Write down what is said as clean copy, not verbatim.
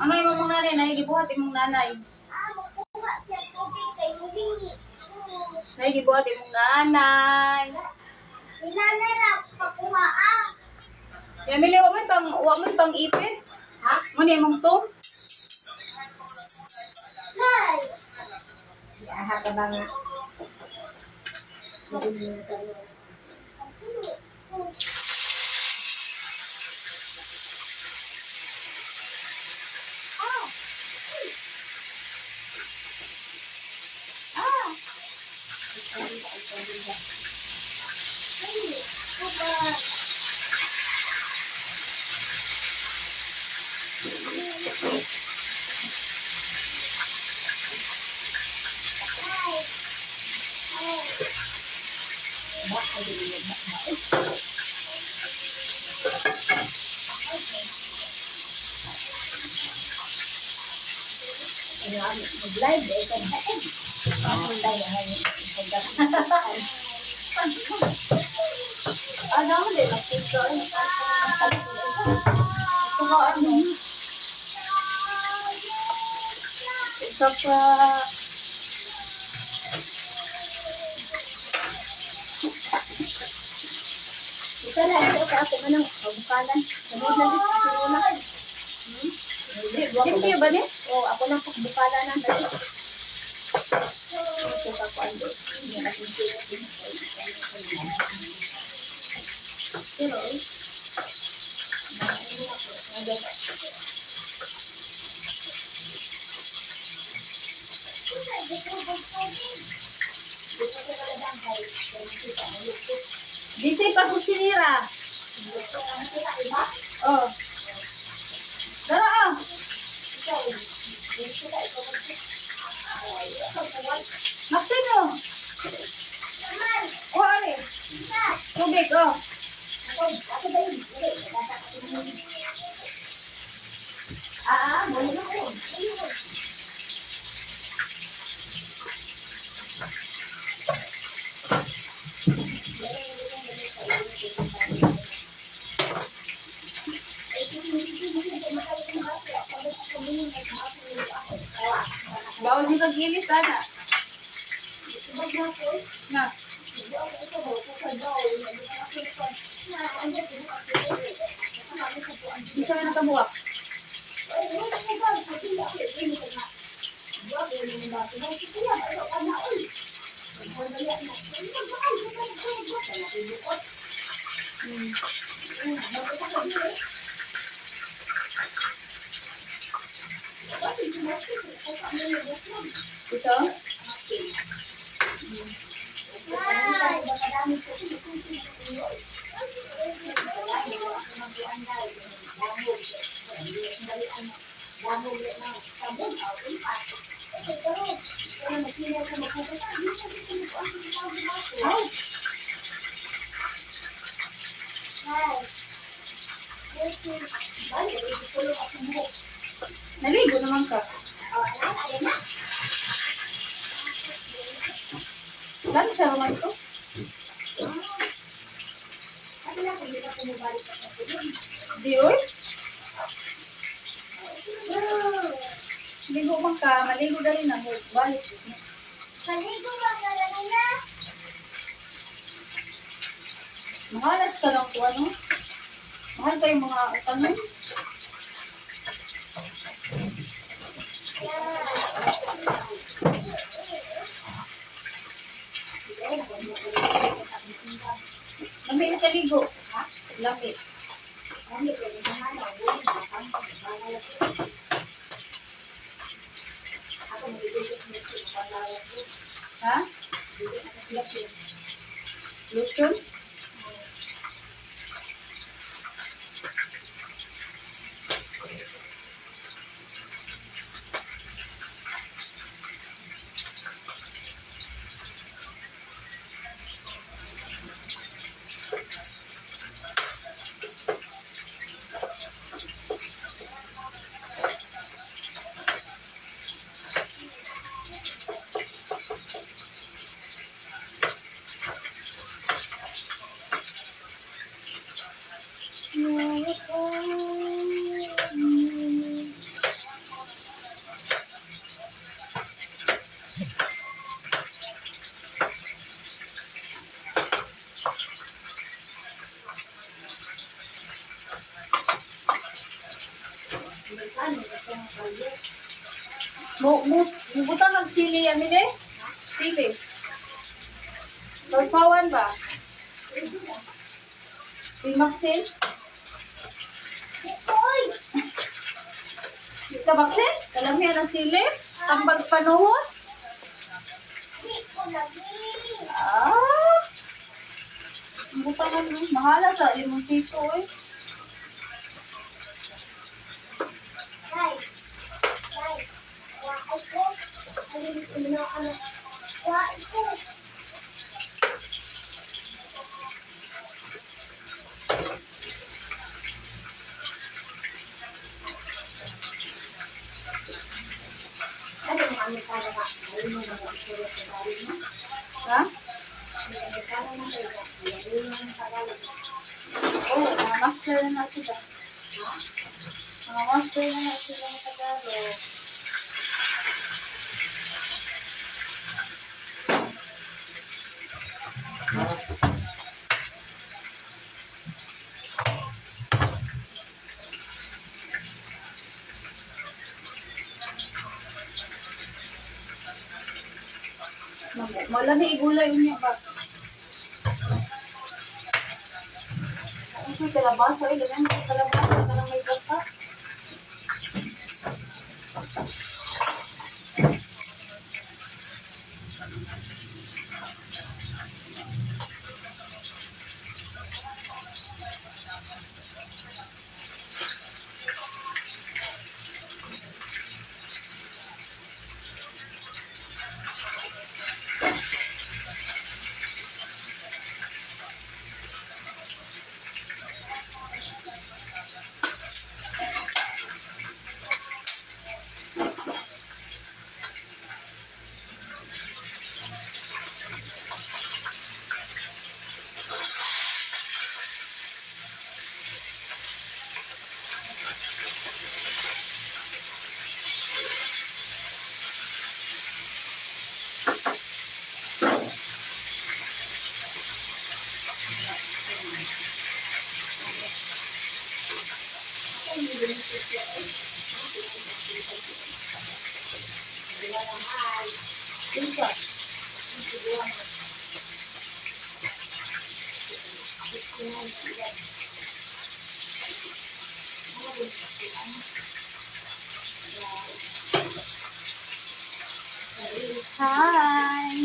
Ano yung mong nanay? Nahigibuhat yung mong nanay. Nahigibuhat yung mong nanay. Si nanay na pakuhaan. Yamili, huwag mo pang ipit. Ha? Muna yung mong tong. Nay! Aha ka ba nga? Mag-live eh, kan hain. Ano mo din? Saka ano? Saka... Ito na, ito ka ako manang pagbukalan. Sunod na dito, sunod na. Hindi ba niya? O, ako lang pagbukalan na. Ito ka ko ando. Hindi natin sila din. Pero, Disay pa ko sinira. Oh. Dara ah. Maksino? O, ari. Tubig, oh. boleh na ko. Bawal di pag-ilis, ana. Na. Bisa na nakabuwak. Ito? Naligo naman ka. Saan siya naman ito? Di, oy? Ligo man ka, maligo na rin ako. Balik. Maligo ba ka na? Mahalas ka lang kung ano. Mahal kayong mga tanong. Lambi yung kaligo. Ha? Lambi. Ha? Lotion? Butang ng sili, Amile? Sili. Lagpawan ba? Maxil? Uy! Ka baksin? Kalamihan ng sili? Tambag panuhot? Di ko lagi. Ah! Butangan mo. Mahala sa limonsito eh. Ay. Ay. Waay ko. Alin ko na ano. Waay ko. Ano kami para ba? Ayun mo na ang sila sa bari mo. Ha? Para na kayo. Ayun mo ang Tagalog. Oo, mga master na sila. Mga master na sila ng Tagalog. Malami igulay niya ba? Ito kalabasa eh, ganyan kalabasa ka lang may gata. Hi!